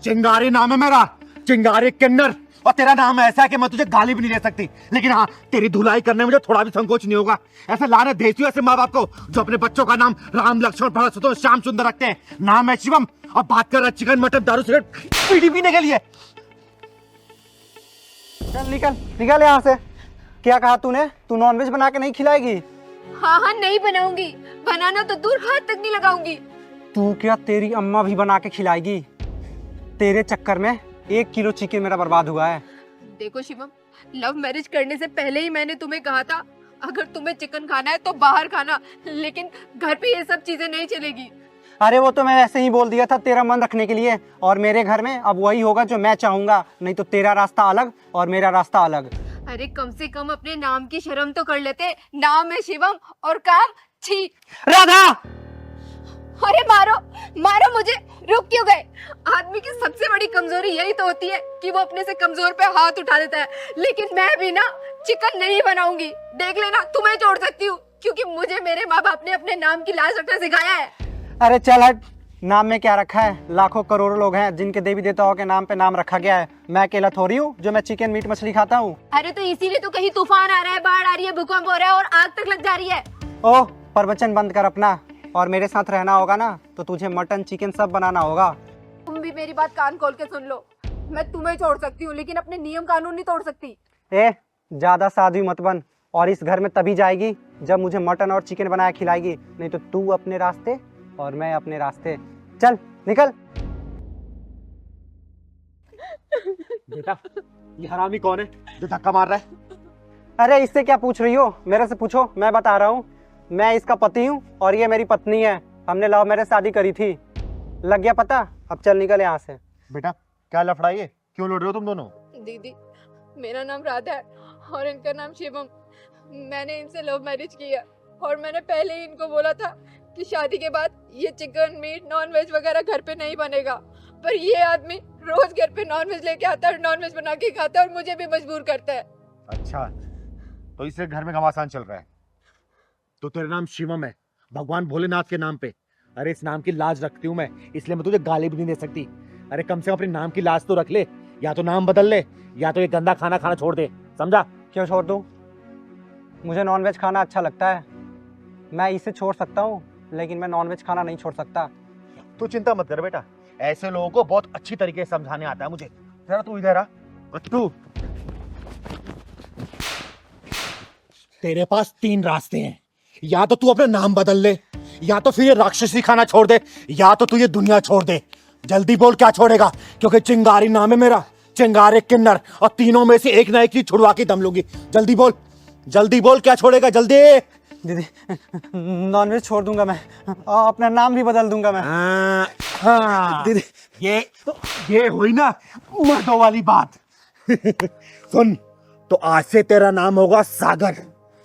चिंगारी नाम है मेरा, चिंगारी किन्नर। और तेरा नाम ऐसा है कि मैं तुझे गाली भी नहीं दे सकती, लेकिन हाँ, तेरी धुलाई करने में मुझे थोड़ा भी संकोच नहीं होगा। ऐसे लाने देती हूँ ऐसे माँ बाप को जो अपने बच्चों का नाम राम लक्ष्मण भरत शत्रुघ्न श्याम सुंदर रखते हैं। नाम है शिवम और बात कर रहा है चिकन मटन दारू सिगरेट बीड़ी पीने के लिए। चल निकल निकल यहाँ से। क्या कहा तूने? तू नॉनवेज बना के नहीं खिलाएगी? हाँ नहीं बनाऊंगी, बनाना तो दूर हाथ तक नहीं लगाऊंगी। तू क्या, तेरी अम्मा भी बना के खिलाएगी? तेरे चक्कर में 1 किलो चिकन मेरा बर्बाद हुआ है। देखो शिवम, लव मैरिज करने से पहले ही मैंने तुम्हें कहा था अगर तुम्हें चिकन खाना है तो बाहर खाना, लेकिन घर पे ये सब चीजें नहीं चलेगी। अरे वो तो मैं ऐसे ही बोल दिया था तेरा मन रखने के लिए, और मेरे घर में अब वही होगा जो मैं चाहूंगा, नहीं तो तेरा रास्ता अलग और मेरा रास्ता अलग। अरे कम से कम अपने नाम की शर्म तो कर लेते। नाम है शिवम और काम छी। राधा! अरे मारो मारो मुझे, रुक क्यों गए? आदमी की सबसे बड़ी कमजोरी यही तो होती है कि वो अपने से कमजोर पे हाथ उठा देता है। लेकिन मैं भी ना चिकन नहीं बनाऊंगी, देख लेना, तुम्हें छोड़ सकती हूँ, क्योंकि मुझे मेरे माँ बाप ने अपने नाम की लाज रखना सिखाया है। अरे चल हट, नाम में क्या रखा है? लाखों करोड़ों लोग हैं जिनके देवी देवताओं के नाम पे नाम रखा गया है। मैं अकेला थोड़ी हूँ जो मैं चिकन मीट मछली खाता हूँ। अरे तो इसीलिए तो कहीं तूफान आ रहा है, बाढ़ आ रही है, भूकंप हो रहा है और आग तक लग जा रही है। ओह, प्रवचन बंद कर अपना, और मेरे साथ रहना होगा ना तो तुझे मटन चिकन सब बनाना होगा। तुम भी मेरी बात कान खोल के सुन लो, मैं तुम्हें छोड़ सकती हूँ लेकिन अपने नियम कानून नहीं तोड़ सकती। ए, ज्यादा साधु मत बन, और इस घर में तभी जाएगी जब मुझे मटन और चिकन बनाया खिलाएगी, नहीं तो तू अपने रास्ते और मैं अपने रास्ते। चल निकल। बेटा, ये हरामी कौन है जो धक्का मार रहा है? अरे इससे क्या पूछ रही हो? मेरे से पूछो, मैं बता रहा हूँ। मैं इसका पति हूँ और ये मेरी पत्नी है। हमने लव मैरिज शादी करी थी। लग गया पता? अब चल निकल यहाँ से। बेटा, क्या लफड़ा है ये? क्यों लड़ रहे हो तुम दोनों? दीदी, मेरा नाम राधा है और इनका नाम शिवम। मैंने इनसे लव मैरिज किया और मैंने पहले ही इनको बोला था कि शादी के बाद ये चिकन मीट नॉन वेज वगैरह घर पे नहीं बनेगा, पर ये आदमी रोज घर पे नॉन वेज लेके आता है, नॉन वेज बना के खाता है और मुझे भी मजबूर करता है। अच्छा, तो इससे घर में घमासान चल रहा है। तो तेरा नाम शिवम है भगवान भोलेनाथ के नाम पे। अरे इस नाम की लाज रखती हूँ मैं, इसलिए मैं तुझे गाली भी नहीं दे सकती। अरे कम से कम अपने नाम की लाज तो रख ले, या तो नाम बदल ले या तो ये गंदा खाना खाना छोड़ दे, समझा? क्यों छोड़ दूँ? मुझे नॉनवेज खाना अच्छा लगता है। मैं इसे छोड़ सकता हूँ लेकिन मैं नॉनवेज खाना नहीं छोड़ सकता। तू चिंता मत कर बेटा, ऐसे लोगों को बहुत अच्छी तरीके से समझाने आता है मुझे। जरा तू इधर आ। तू, तेरे पास 3 रास्ते हैं, या तो तू अपना नाम बदल ले, या तो फिर ये राक्षसी खाना छोड़ दे, या तो तू ये दुनिया छोड़ दे। जल्दी बोल क्या छोड़ेगा, क्योंकि चिंगारी नाम है मेरा, चिंगारी किन्नर, और तीनों में से एक ना एक चीज छुड़वा के दम लूंगी। जल्दी बोल क्या छोड़ेगा, जल्दी। दीदी, नॉनवेज छोड़ दूंगा मैं, अपना नाम भी बदल दूंगा मैं। हाँ, दीदी, ये हुई ना मर्दों वाली बात। सुन, तो आज से तेरा नाम होगा सागर।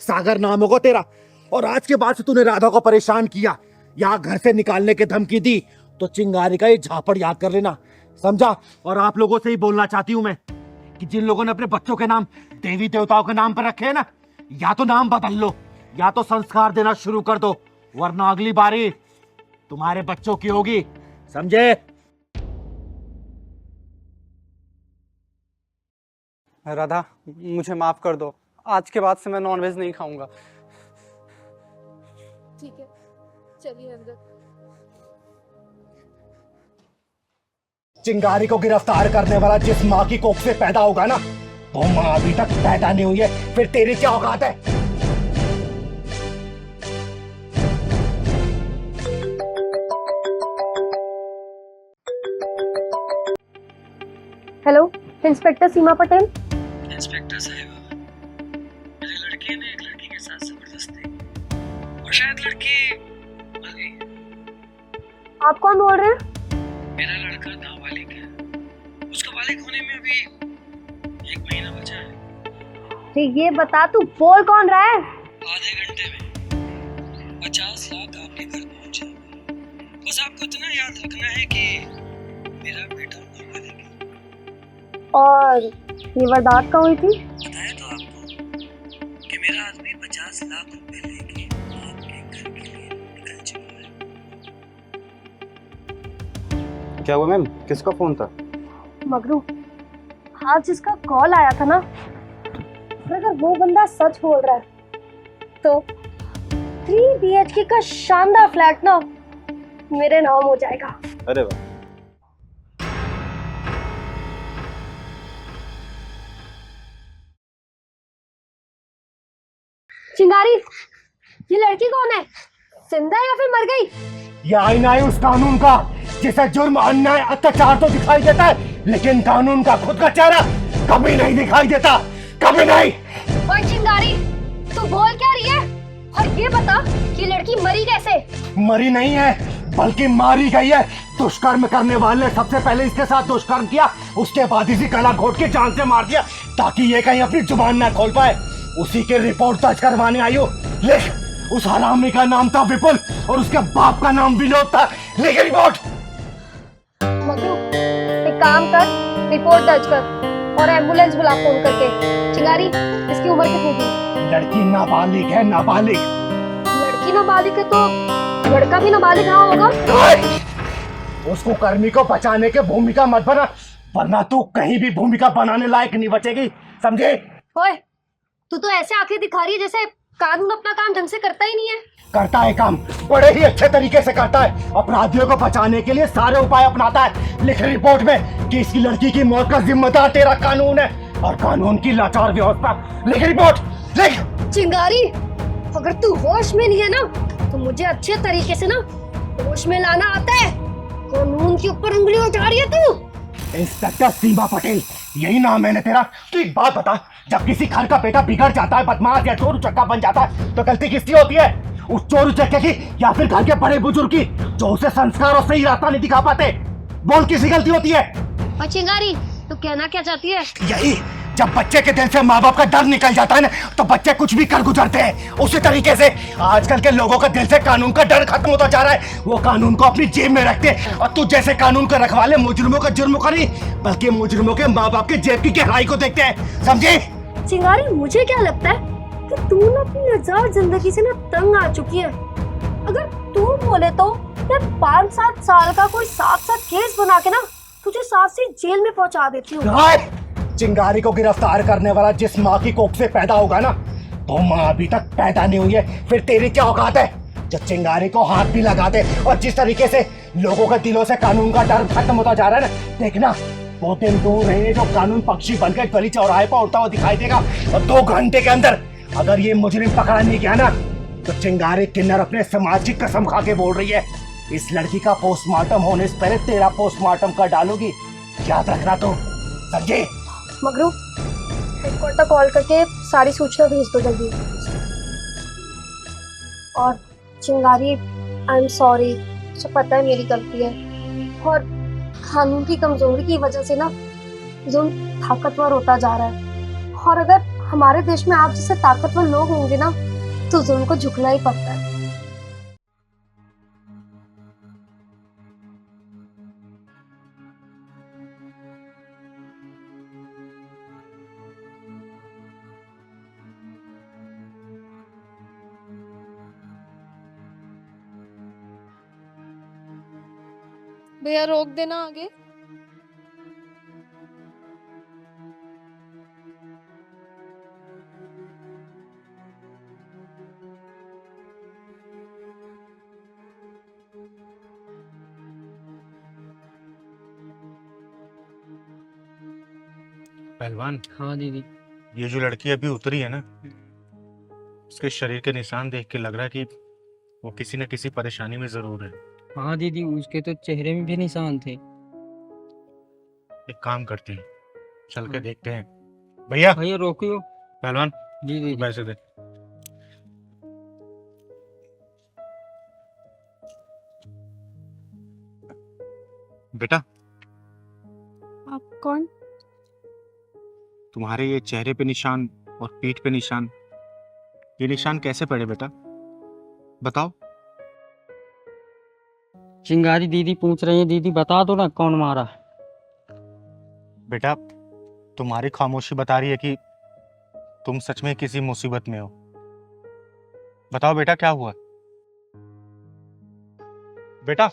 सागर नाम होगा तेरा, और आज के बाद से तूने राधा को परेशान किया या घर से निकालने की धमकी दी तो चिंगारी का ये झापड़ याद कर लेना, समझा? और आप लोगों से ही बोलना चाहती हूं मैं कि जिन लोगों ने अपने बच्चों के नाम देवी देवताओं के नाम पर रखे हैं ना, या तो नाम बदल लो या तो संस्कार देना शुरू कर दो, वरना अगली बारी तुम्हारे बच्चों की होगी, समझे? राधा, मुझे माफ कर दो, आज के बाद से मैं नॉनवेज नहीं खाऊंगा। ठीक है, चलिए अंदर। चिंगारी को गिरफ्तार करने वाला जिस माँ की कोख से पैदा होगा ना, वो माँ अभी तक पैदा नहीं हुई है, फिर तेरी क्या औकात है? हेलो, इंस्पेक्टर सीमा पटेल। इंस्पेक्टर साहिबा, मेरे लड़के ने एक लड़की के साथ जबरदस्ती, और शायद लड़की मर गई। आप कौन बोल रहे हैं? मेरा लड़का नाबालिग है, उसका बालिग होने में अभी 1 महीना बचा है। तो ये बता, तू बोल कौन रहा है? आधे घंटे में 50 लाख आपके घर पहुंच जाएगा। बस आपको इतना याद रखना है कि मेरा बेटा नाबालिग है। और ये वारदात कहाँ हुई थी? बताया तो आपको कि मेरा आदमी 50 लाख रुपए लेके आपके घर के लिए निकल चुका है। क्या हुआ मैम, किसका फोन था? मगरू, आज जिसका कॉल आया था ना, और अगर वो बंदा सच बोल रहा है तो 3 BHK का शानदार फ्लैट ना मेरे नाम हो जाएगा। अरे वाह। चिंगारी, ये लड़की कौन है? जिंदा है या फिर मर गई? ये आईना है उस कानून का जिसे जुर्म, अन्याय, अत्याचार तो दिखाई देता है, लेकिन कानून का खुद का चेहरा कभी नहीं दिखाई देता, कभी नहीं। और चिंगारी, तू बोल क्या रही है? और ये बता कि लड़की मरी कैसे? मरी नहीं है बल्कि मारी गई है। दुष्कर्म करने वाले ने सबसे पहले इसके साथ दुष्कर्म किया, उसके बाद इसी गला घोट के जान से मार दिया ताकि ये कहीं अपनी जुबान ना खोल पाए। उसी की रिपोर्ट दर्ज करवाने आई हो। लिख, उस हरामी का नाम था विपुल और उसके बाप का नाम विनोद था। लिख रिपोर्ट। मगरू, एक काम कर, रिपोर्ट दर्ज कर और एम्बुलेंस बुला फोन करके। चिंगारी, इसकी उम्र कितनी थी? लड़की नाबालिग है, नाबालिग। लड़की नाबालिग है तो लड़का भी नाबालिग रहा होगा। उसको कर्मी को बचाने के भूमिका मत बना, वरना तू कहीं भी भूमिका बनाने लायक नहीं बचेगी, समझे? ओए, तू तो ऐसे आंखें दिखा रही है जैसे कानून अपना काम ढंग से करता ही नहीं है। करता है काम, बड़े ही अच्छे तरीके से करता है। अपराधियों को बचाने के लिए सारे उपाय अपनाता है। लिख रिपोर्ट में कि इसकी लड़की की मौत का जिम्मेदार तेरा कानून है और कानून की लाचार व्यवस्था। लिख रिपोर्ट, लिख। चिंगारी, अगर तू होश में नहीं है ना तो मुझे अच्छे तरीके से ना होश में लाना आता है। कानून के ऊपर उंगली उठा रही है तू। इंस्पेक्टर सीमा पटेल, यही नाम है ना तेरा? तू एक बात बता, जब किसी घर का बेटा बिगड़ जाता है, बदमाश या चोर उचक्का बन जाता है, तो गलती किसकी होती है? उस चोर उचक्के की या फिर घर के बड़े बुजुर्ग की जो उसे संस्कार और सही रास्ता नहीं दिखा पाते? बोल, किसी गलती होती है? और चिंगारी, तू कहना क्या चाहती है? यही, जब बच्चे के दिल से माँ बाप का डर निकल जाता है ना, तो बच्चे कुछ भी कर गुजरते हैं। उसी तरीके से आजकल के लोगों का दिल से कानून का डर खत्म होता जा रहा है। वो कानून को अपनी जेब में रखते हैं और तू जैसे कानून का रखवाले मुजरिमों का जुर्म को नहीं, बल्कि मुजरिमों के माँ बाप के जेब की गहराई को देखते हैं, समझे? चिंगारी, मुझे क्या लगता है कि तू ना अपनी आजाद जिंदगी से ना तंग आ चुकी है। अगर तू बोले तो मैं 5-7 साल का कोई साफ केस बना के ना तुझे साफ सी जेल में पहुंचा देती हूँ। चिंगारी को गिरफ्तार करने वाला जिस माँ की कोख से पैदा होगा ना, तो माँ अभी तक पैदा नहीं हुई है, फिर तेरी क्या औकात है जो चिंगारी को हाथ भी लगा दे? और जिस तरीके से लोगों के दिलों से कानून का डर खत्म होता जा रहा है ना, देखना वो दिन दूर है जो कानून पक्षी बनकर गली चौराहे पर उड़ता हुआ दिखाई देगा। और 2 घंटे के अंदर अगर ये मुजरिम पकड़ा नहीं गया ना, तो चिंगारी किन्नर अपने समाज की कसम खा के बोल रही है, इस लड़की का पोस्टमार्टम होने से पहले तेरा पोस्टमार्टम कर डालूगी। याद रखना तो, समझे? मगरू, हेडक्वार्टर कॉल करके सारी सूचना भेज दो जल्दी। और चिंगारी, आई एम सॉरी, मुझे पता है मेरी गलती है और कानून की कमजोरी की वजह से ना जुल्म ताकतवर होता जा रहा है। और अगर हमारे देश में आप जैसे ताकतवर लोग होंगे ना तो जुल्म को झुकना ही पड़ता है। भैया रोक देना आगे। पहलवान, हाँ दीदी। ये जो लड़की अभी उतरी है ना, उसके शरीर के निशान देख के लग रहा है कि वो किसी न किसी परेशानी में जरूर है। हाँ दीदी, उसके तो चेहरे में भी निशान थे। एक काम करते हैं, चल के देखते हैं। भैया भैया रोकियो। पहलवान, जी दीदी। पैसे दे। बेटा, आप कौन? तुम्हारे ये चेहरे पे निशान और पीठ पे निशान, ये निशान कैसे पड़े बेटा? बताओ। चिंगारी दीदी पूछ रही है, दीदी बता दो ना कौन मारा। बेटा, तुम्हारी खामोशी बता रही है कि तुम सच में किसी मुसीबत में हो। बताओ बेटा, क्या हुआ? बेटा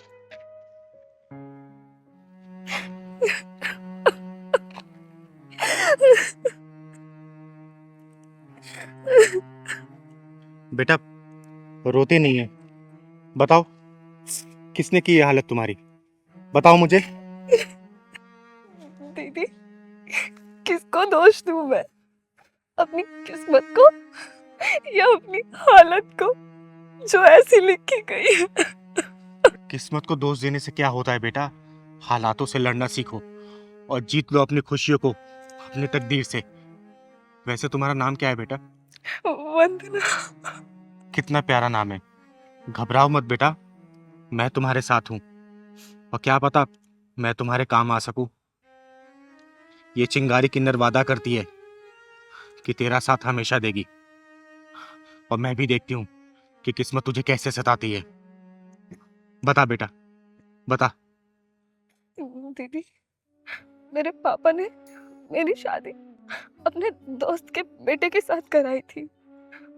बेटा रोते नहीं है, बताओ किसने की ये हालत तुम्हारी, बताओ मुझे। दीदी, किसको दोष दूं मैं? अपनी किस्मत को या अपनी हालत को जो ऐसी लिखी गई है? किस्मत को दोष देने से क्या होता है बेटा, हालातों से लड़ना सीखो और जीत लो अपनी खुशियों को अपनी तकदीर से। वैसे तुम्हारा नाम क्या है बेटा? वंदना। कितना प्यारा नाम है। घबराओ मत बेटा, मैं तुम्हारे साथ हूं और क्या पता मैं तुम्हारे काम आ सकूं। ये चिंगारी किन्नर वादा करती है कि तेरा साथ हमेशा देगी और मैं भी देखती हूँ कि किस्मत तुझे कैसे सताती है। बता बेटा, बता। दीदी, मेरे पापा ने मेरी शादी अपने दोस्त के बेटे के साथ कराई थी।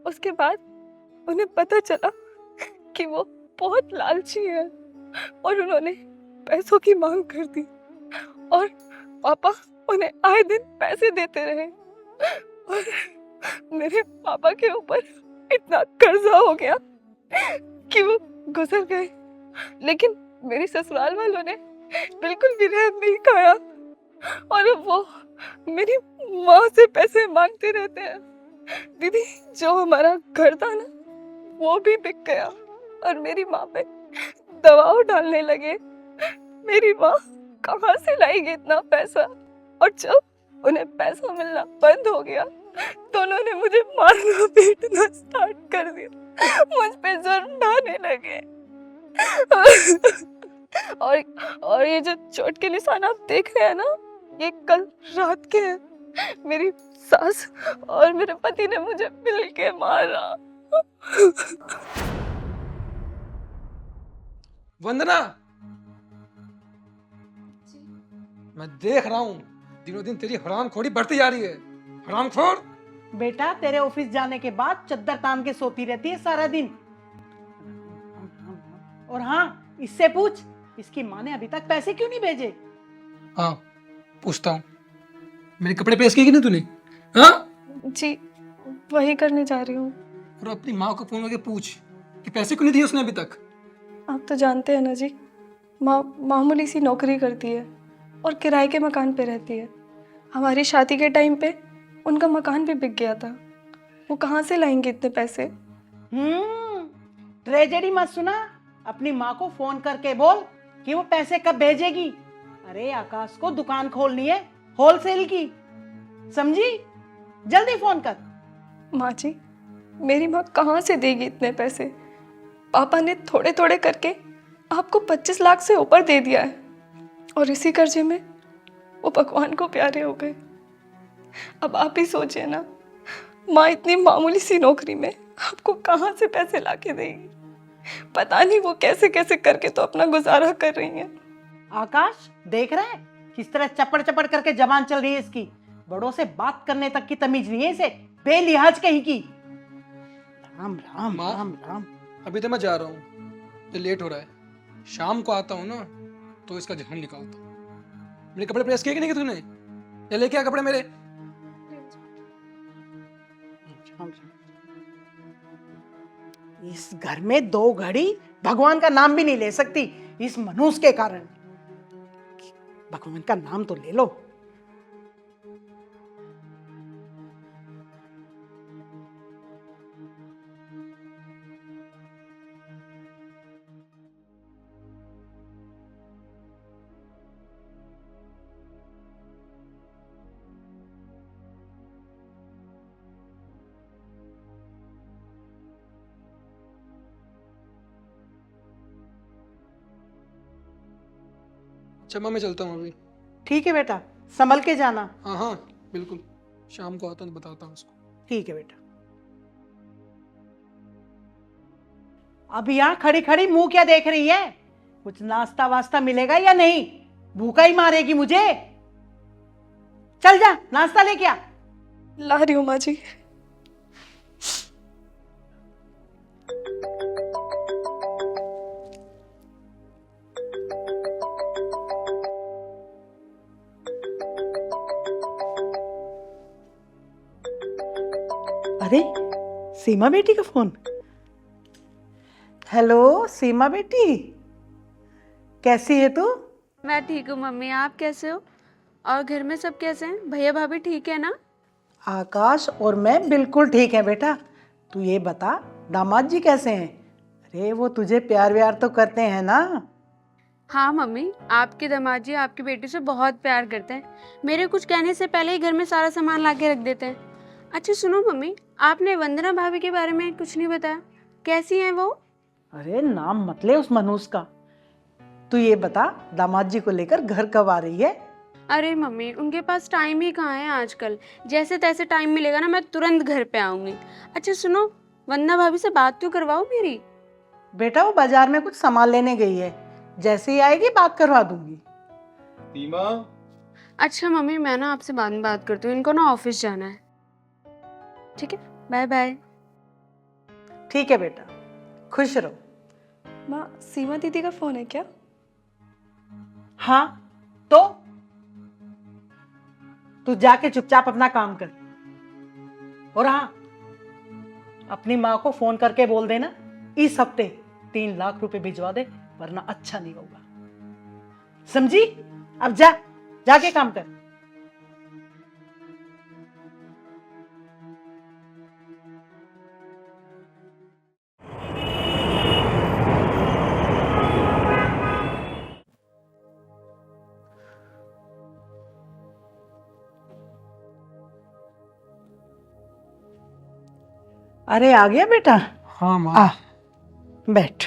उसके बाद उन्हें पता चला कि वो बहुत लालची है और उन्होंने पैसों की मांग कर दी और पापा उन्हें आए दिन पैसे देते रहे और मेरे पापा के ऊपर इतना कर्जा हो गया कि वो गुजर गए। लेकिन मेरी ससुराल वालों ने बिल्कुल भी रहम नहीं खाया और अब वो मेरी माँ से पैसे मांगते रहते हैं। दीदी, जो हमारा घर था ना वो भी बिक गया और मेरी माँ पे दबाव डालने लगे। मेरी माँ कहाँ से लाएगी इतना पैसा? और जब उन्हें पैसा मिलना बंद हो गया तो उन्होंने मुझे मारना पीटना स्टार्ट कर दिया, मुझ पे जुर्म ढाने लगे। और ये जो चोट के निशान आप देख रहे हैं ना, ये कल रात के हैं। मेरी सास और मेरे पति ने मुझे मिल के मारा। वंदना, मैं देख रहा हूँ दिनों दिन तेरी हरामखोरी बढ़ती जा रही है। हरामखोर। बेटा, तेरे ऑफिस जाने के बाद चद्दर तान के सोती रहती है सारा दिन। और हाँ, इससे पूछ, इसकी माँ ने अभी तक पैसे क्यों नहीं भेजे? हाँ, पूछता हूँ। मेरे कपड़े प्रेस किए कि नहीं तूने? हाँ जी, वही करने जा रही हूँ। और अपनी माँ को फोन करके पूछ कि पैसे क्यों नहीं दिए उसने अभी तक। आप तो जानते हैं ना जी, माँ मामूली सी नौकरी करती है और किराए के मकान पे रहती है। हमारी शादी के टाइम पे उनका मकान भी बिक गया था। वो कहाँ से लाएंगे इतने पैसे? ट्रेजेडी मत सुना, अपनी माँ को फोन करके बोल कि वो पैसे कब भेजेगी। अरे आकाश को दुकान खोलनी है होलसेल की, समझी? जल्दी फोन कर। माँ जी, मेरी माँ कहाँ से देगी इतने पैसे? पापा ने थोड़े थोड़े करके आपको 25 लाख से ऊपर दे दिया है और इसी कर्जे में वो भगवान को प्यारे हो गए। अब आप ही सोचिए ना, माँ इतनी मामूली सी नौकरी में आपको कहाँ से पैसे लाके देगी? पता नहीं वो कैसे कैसे करके तो अपना गुजारा कर रही हैं। आकाश, देख रहा है किस तरह चपड़ चपड़ करके जबान चल रही है इसकी। बड़ों से बात करने तक की तमीज नहीं है इसे, बेलिहाज कहीं की। राम राम माँ? राम राम। अभी तो मैं जा रहा हूँ, ये लेट हो रहा है। शाम को आता हूँ ना तो इसका जहन निकालता हूँ। मेरे कपड़े प्रेस किए कि नहीं कि तूने? ये लेके आ कपड़े मेरे। इस घर में 2 घड़ी भगवान का नाम भी नहीं ले सकती इस मनुष्य के कारण। भगवान का नाम तो ले लो। अच्छा माँ, मैं चलता हूँ अभी। ठीक है बेटा, संभल के जाना। हाँ हाँ बिल्कुल, शाम को आता हूँ तो बताता हूँ उसको। ठीक है बेटा। अब यहाँ खड़ी खड़ी मुंह क्या देख रही है? कुछ नाश्ता वास्ता मिलेगा या नहीं? भूखा ही मारेगी मुझे। चल जा, नाश्ता लेके आ। ला रही हूँ माँ जी। अरे सीमा बेटी का फोन। हेलो सीमा बेटी, कैसी है तू? मैं ठीक हूँ मम्मी, आप कैसे हो? और घर में सब कैसे हैं? भैया भाभी ठीक है ना? आकाश और मैं बिल्कुल ठीक है बेटा। तू ये बता, दामाद जी कैसे हैं? अरे वो तुझे प्यार व्यार तो करते हैं ना? हाँ मम्मी, आपके दामाद जी आपकी बेटी से बहुत प्यार करते हैं। मेरे कुछ कहने से पहले ही घर में सारा सामान ला के रख देते हैं। अच्छा सुनो मम्मी, आपने वंदना भाभी के बारे में कुछ नहीं बताया, कैसी हैं वो? अरे नाम मत ले उस मनूस का। तू ये बता, दामाद जी को लेकर घर कब आ रही है? अरे मम्मी, उनके पास टाइम ही कहाँ है आजकल। जैसे तैसे टाइम मिलेगा ना, मैं तुरंत घर पे आऊंगी। अच्छा सुनो, वंदना भाभी से बात तो करवाओ मेरी। बेटा वो बाजार में कुछ सामान लेने गई है, जैसे ही आएगी बात करवा दूंगी। सीमा, अच्छा मम्मी, मैं ना आपसे बाद में बात करती हूँ, इनको ना ऑफिस जाना है। ठीक है, बाय बाय। ठीक है बेटा, खुश रहो। माँ, सीमा दीदी का फोन है क्या? हाँ तो तू जाके चुपचाप अपना काम कर। और हाँ, अपनी माँ को फोन करके बोल देना इस हफ्ते 3 लाख रुपए भिजवा दे, वरना अच्छा नहीं होगा, समझी? अब जा, जाके काम कर। अरे आ गया बेटा? हाँ माँ। आ बैठ।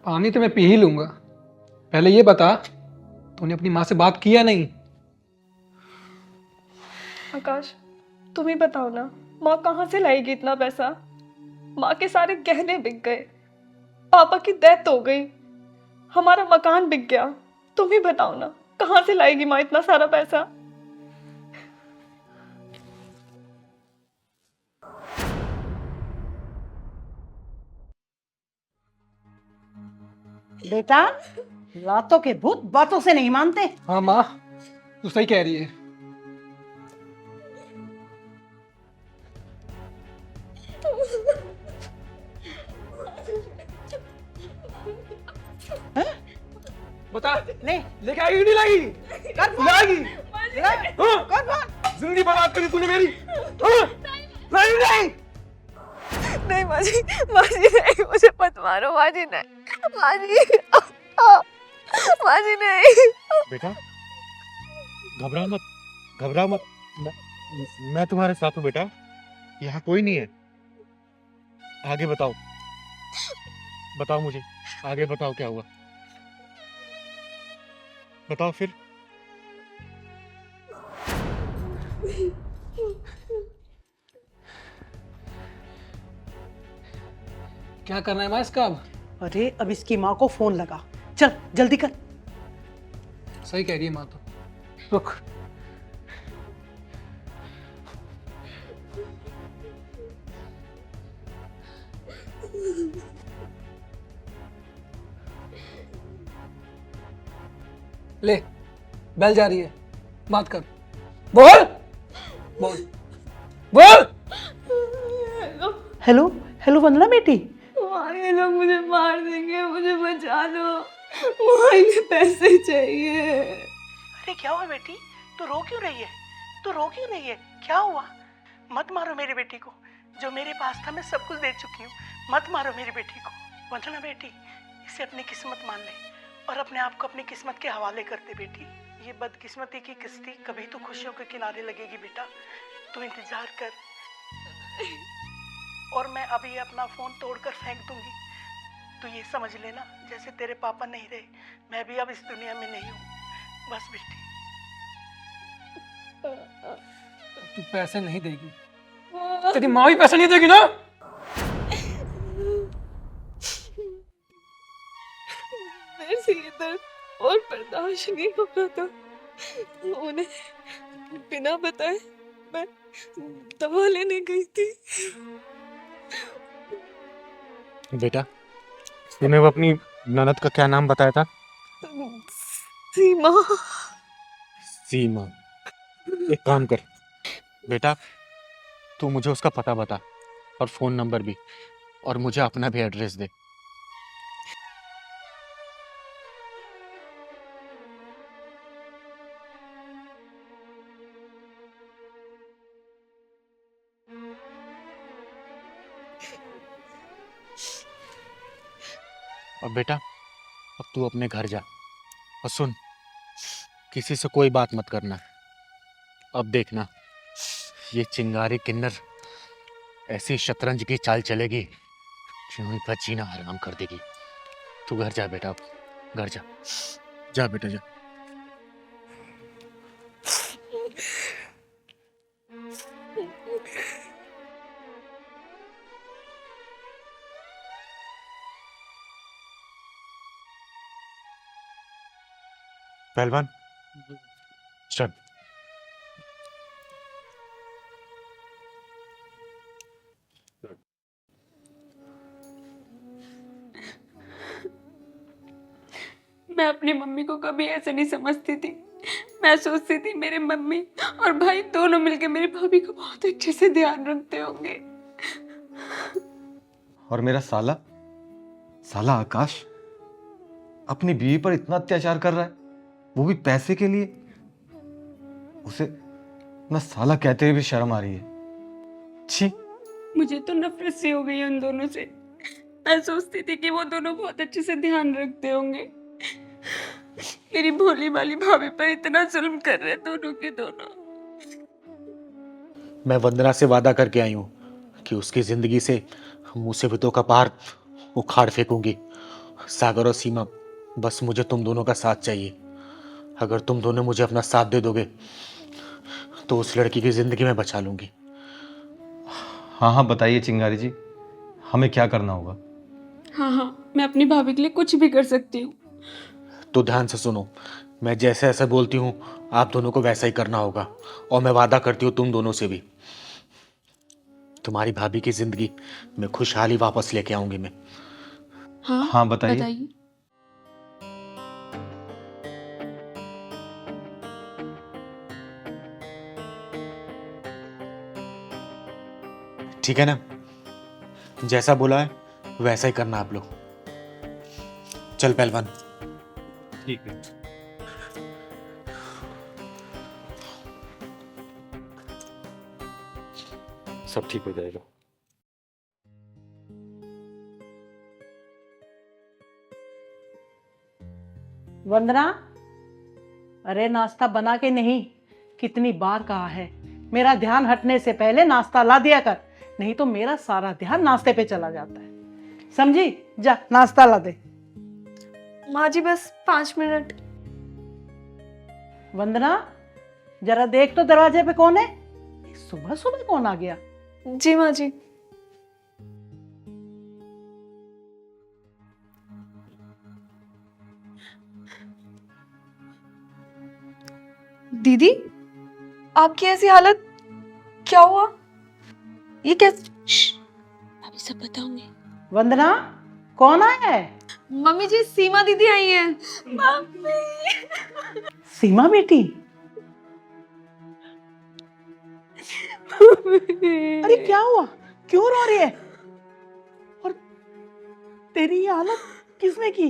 पानी तो मैं पी ही लूंगा, पहले ये बता तूने अपनी माँ से बात की या नहीं? आकाश, तुम ही बताओ ना, माँ कहाँ से लाएगी इतना पैसा? माँ के सारे गहने बिक गए, पापा की डेथ हो गई, हमारा मकान बिक गया। तुम ही बताओ ना, कहाँ से लाएगी माँ इतना सारा पैसा? बेटा, लातों के भूत बातों से नहीं मानते। हाँ माँ, तू सही कह रही है। बता, ले लेके आएगी कि नहीं लाएगी? कर फोन। लाएगी? हाँ, कर फोन। जिंदगी बर्बाद करी तूने मेरी। हाँ? लाएगी नहीं? नहीं माँ जी नहीं, मुझे मत मारो माँ जी, नहीं माँ जी, माँ जी नहीं। बेटा घबराओ मत, मैं तुम्हारे साथ हूँ बेटा, यहाँ कोई नहीं है। आगे बताओ मुझे, आगे बताओ क्या हुआ, बताओ फिर। क्या करना है माँ इसका अब? अरे अब इसकी माँ को फोन लगा, चल जल्दी कर। सही कह रही है माँ तो। रुक। ले, बेल जा रही है, बात कर। बोल बोल बोल। हेलो हेलो वंदना बेटी। माँ, ये लोग मुझे मार देंगे, मुझे बचा लो, माँ इन्हें पैसे चाहिए। अरे क्या हुआ बेटी, तू रो क्यों रही है? क्या हुआ? मत मारो मेरी बेटी को, जो मेरे पास था मैं सब कुछ दे चुकी हूँ। मत मारो मेरी बेटी को। वंदना बेटी, इसे अपनी किस्मत मान ले और अपने आप को अपनी किस्मत के हवाले कर दे बेटी। ये बदकिस्मती की किस्ती कभी तो खुशियों के किनारे लगेगी बेटा, तू इंतजार कर। और मैं अभी अपना फोन तोड़कर फेंक दूंगी। तू ये समझ लेना, जैसे तेरे पापा नहीं रहे, मैं भी अब इस दुनिया में नहीं हूँ। बस बेटी। तू पैसे नहीं देगी, तेरी माँ भी पैसे नहीं देगी ना? मेरे से ये दर्द और बर्दाश्त नहीं हो रहा था, उन्हें बिना बताए मैं दवा लेने गई थी। बेटा तूने वो अपनी ननद का क्या नाम बताया था? सीमा। सीमा, एक काम कर बेटा, तू मुझे उसका पता बता और फोन नंबर भी, और मुझे अपना भी एड्रेस दे। और बेटा, अब तू अपने घर जा, और सुन, किसी से कोई बात मत करना। अब देखना, ये चिंगारी किन्नर ऐसी शतरंज की चाल चलेगी जो इनका जीना हराम कर देगी। तू घर जा बेटा, अब घर जा, जा बेटा जा। पहलवान चल। मैं अपनी मम्मी को कभी ऐसे नहीं समझती थी। मैं सोचती थी मेरे मम्मी और भाई दोनों मिलकर मेरी भाभी का बहुत अच्छे से ध्यान रखते होंगे। और मेरा साला साला आकाश अपनी बीवी पर इतना अत्याचार कर रहा है, वो भी पैसे के लिए। उसे ना साला कहते हुए भी शर्म आ रही है। छी, मुझे तो नफरत सी हो गई है उन दोनों से। मैं सोचती थी कि वो दोनों बहुत अच्छे से ध्यान रखते होंगे। मेरी भोली वाली भाभी पर इतना जुल्म कर रहे दोनों के दोनों। मैं वंदना से वादा करके आई हूँ कि उसकी जिंदगी से मुसीबतों का पहाड़ उखाड़ फेंकूंगी। सागर और सीमा, बस मुझे तुम दोनों का साथ चाहिए। अगर तुम दोनों मुझे अपना साथ दे दोगे तो उस लड़की की जिंदगी में बचा लूंगी। हाँ हाँ बताइए चिंगारी जी, हमें क्या करना होगा? हाँ हाँ, मैं अपनी भाभी के लिए कुछ भी कर सकती हूँ। तो ध्यान से सुनो, मैं जैसे ऐसा बोलती हूँ आप दोनों को वैसा ही करना होगा। और मैं वादा करती हूँ तुम दोनों से भी, तुम्हारी भाभी की जिंदगी में खुशहाली वापस लेके आऊंगी मैं। हाँ बताइए। ठीक है ना, जैसा बोला है वैसा ही करना आप लोग। चल पहलवान। ठीक है। सब ठीक हो जाएगा। वंदना, अरे नाश्ता बना के नहीं, कितनी बार कहा है मेरा ध्यान हटने से पहले नाश्ता ला दिया कर, नहीं तो मेरा सारा ध्यान नाश्ते पे चला जाता है। समझी? जा नाश्ता ला दे। माँ जी बस 5 मिनट। वंदना, जरा देख तो दरवाजे पे कौन है? सुबह सुबह कौन आ गया? जी माँ जी। दीदी, आपकी ऐसी हालत, क्या हुआ? ये कैसे? अभी सब बताऊंगी। वंदना, कौन आया है? मम्मी जी, सीमा दीदी आई हैं। मम्मी। सीमा बेटी, अरे क्या हुआ? क्यों रो रही है? और तेरी ये हालत किसने की?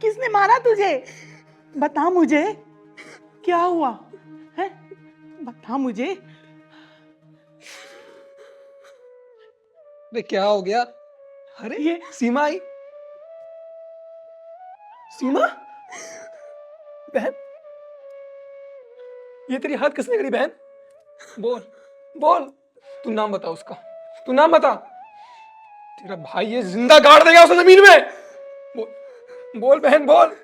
किसने मारा तुझे? बता मुझे, क्या हुआ है? बता मुझे। अरे क्या हो गया? अरे ये सीमा आई। सीमा, बहन, ये तेरी हाथ किसने करी बहन? बोल बोल, तू नाम बता उसका, तू नाम बता। तेरा भाई ये जिंदा गाड़ देगा उसे जमीन में। बोल बोल बहन बोल।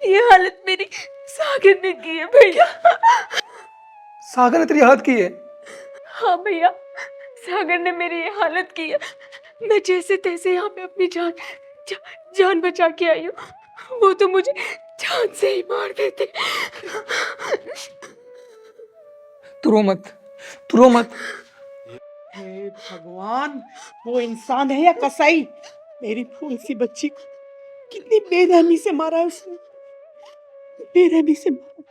ये हालत मेरी सागर ने की है भैया। सागर ने तेरी हालत की है? हाँ भैया, सागर ने मेरी ये हालत की है। मैं जैसे तैसे यहाँ पे अपनी जान बचा के आई हूँ, वो तो मुझे जान से ही मार देते। तू रो मत, तू रो मत। हे भगवान, वो इंसान है या कसाई? मेरी फूल सी बच्ची को कितनी बेरहमी से मारा है उसने, बेरहमी से मारा।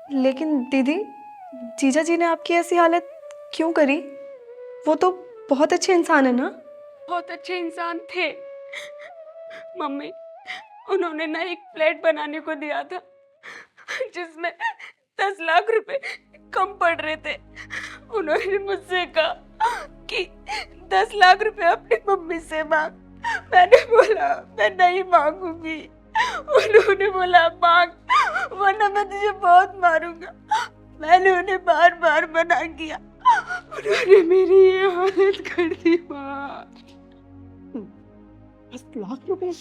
लेकिन दीदी, जीजा जी ने आपकी ऐसी हालत क्यों करी? वो तो बहुत अच्छे इंसान है ना? बहुत अच्छे इंसान थे मम्मी। उन्होंने ना एक फ्लैट बनाने को दिया था जिसमें 10 लाख रुपए कम पड़ रहे थे। उन्होंने मुझसे कहा कि 10 लाख रुपए अपनी मम्मी से मांग। मैंने बोला मैं नहीं मांगूंगी। उन्होंने बोला मांग, वरना मैं तुझे बहुत मारूंगा। मैंने उन्हें बार बार मना किया, उन्होंने मेरी ये हालत कर दी माँ। 10 लाख रुपए?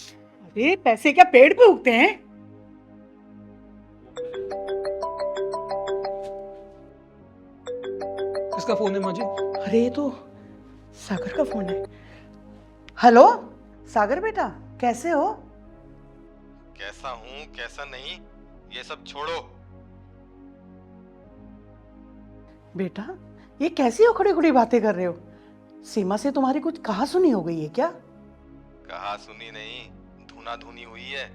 अरे पैसे क्या पेड़ पे उगते हैं? किसका फोन है माँ जी? अरे ये तो सागर का फोन है। हेलो सागर बेटा, कैसे हो? कैसा हूँ कैसा नहीं ये सब छोड़ो। बेटा ये कैसी उखड़ी उखड़ी बातें कर रहे हो? सीमा से तुम्हारी कुछ कहा सुनी हो गई है क्या? कहा सुनी नहीं, धुना धुनी हुई है।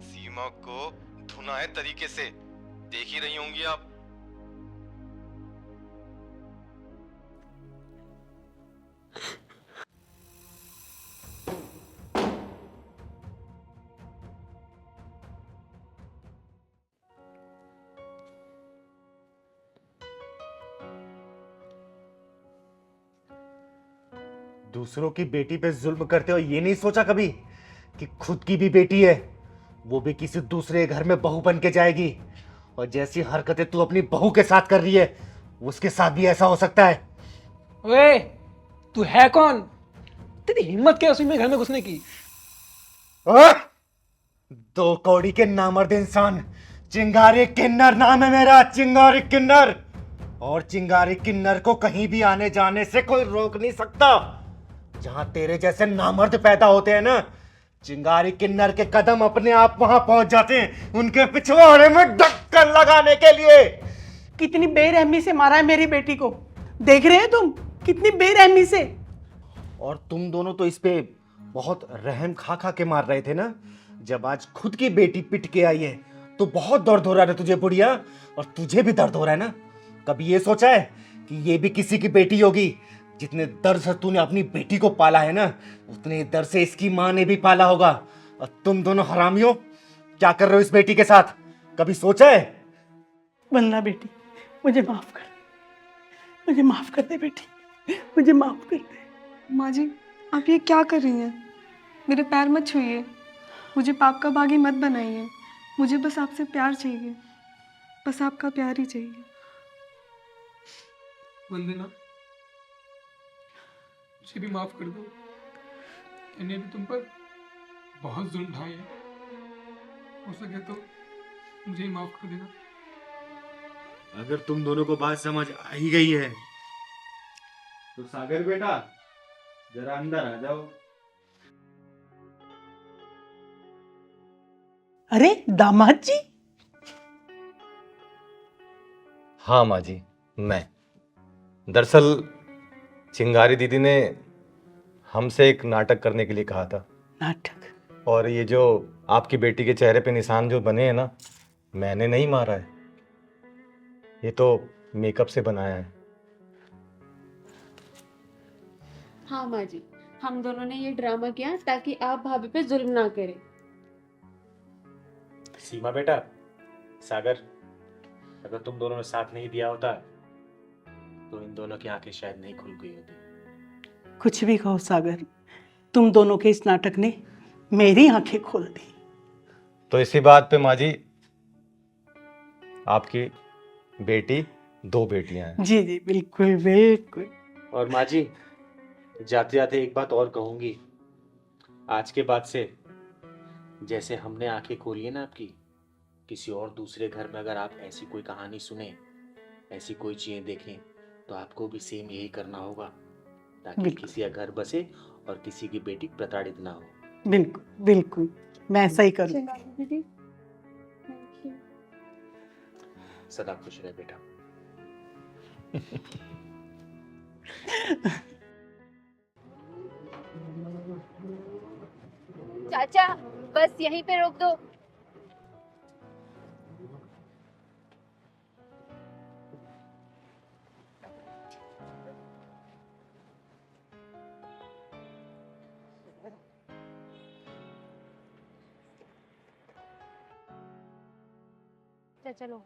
सीमा को धुना है तरीके से, देख ही रही होंगी आप। दूसरों की बेटी पे जुल्म करते हो ये नहीं सोचा कभी कि खुद की भी बेटी है, वो भी किसी दूसरे घर में बहू बन के जाएगी। और जैसी हरकतें तू अपनी बहू के साथ कर रही है उसके साथ भी ऐसा हो सकता है। ओए, तू है कौन? तेरी हिम्मत क्या उसी में घर में घुसने की? आ? दो कौड़ी के नामर्द इंसान, चिंगारी किन्नर नाम है मेरा, चिंगारी किन्नर। और चिंगारी किन्नर को कहीं भी आने जाने से कोई रोक नहीं सकता। जहां तेरे जैसे नामर्द पैदा होते हैं ना, चिंगारी किन्नर के कदम अपने आप वहां पहुंच जाते हैं उनके पिछवाड़े में ढक्कन लगाने के लिए। कितनी बेरहमी से मारा है मेरी बेटी को, देख रहे हो तुम? कितनी बेरहमी से। और तुम दोनों तो इस पे बहुत रहम खा खा के मार रहे थे ना। जब आज खुद की बेटी पिट के आई है तो बहुत दर्द हो रहा है तुझे बुढ़िया, और तुझे भी दर्द हो रहा है ना। कभी ये सोचा है कि ये भी किसी की बेटी होगी? जितने दर्द से तूने अपनी बेटी को पाला है ना, उतने दर्द से इसकी माँ ने भी पाला होगा। और तुम दोनों हरामियों क्या कर रहे हो इस बेटी के साथ? कभी सोचा है? वंदना बेटी, मुझे माफ कर, मुझे माफ कर दे बेटी, मुझे माफ कर दे। माँ जी, आप ये क्या कर रही हैं? मेरे पैर मत छूइए, मुझे पाप का बागी मत बनाइए। मुझे बस आपसे प्यार चाहिए, बस आपका प्यार ही चाहिए। वंदना, मुझे भी माफ कर दो। मैंने भी तुम पर बहुत जुल्म ढाए हैं। हो सके तो मुझे ही माफ कर देना। अगर तुम दोनों को बात समझ आ ही गई है तो सागर बेटा जरा अंदर आ जाओ। अरे दामाद जी। हाँ माँ जी, मैं दरअसल चिंगारी दीदी ने हमसे एक नाटक करने के लिए कहा था। नाटक? और ये जो आपकी बेटी के चेहरे पे निशान जो बने हैं ना, मैंने नहीं मारा है, ये तो मेकअप से बनाया है। हाँ माँ जी, हम दोनों ने ये ड्रामा किया ताकि आप भाभी पे जुल्म ना करें। सीमा बेटा, सागर, अगर तुम दोनों ने साथ नहीं दिया होता तो इन दोनों की आंखें शायद नहीं खुल गई होती। कुछ भी कहो सागर, तुम दोनों के इस नाटक ने मेरी आंखें खोल दी। तो इसी बात पे माँ जी, आपकी बेटी 2 बेटियां हैं। जी जी बिल्कुल बिल्कुल। और माँ जी, जाते जाते एक बात और कहूंगी। आज के बाद से जैसे हमने आंखें खोली है ना आपकी, किसी और दूसरे घर में अगर आप ऐसी कोई कहानी सुने, ऐसी कोई चीजें देखें, तो आपको भी सेम यही करना होगा, ताकि किसी का घर बसे और किसी की बेटी प्रताड़ित ना हो। बिल्कुल बिल्कुल, मैं ऐसा ही करूँ। सदा खुश रहे बेटा। चाचा बस यहीं पे रोक दो। चलो।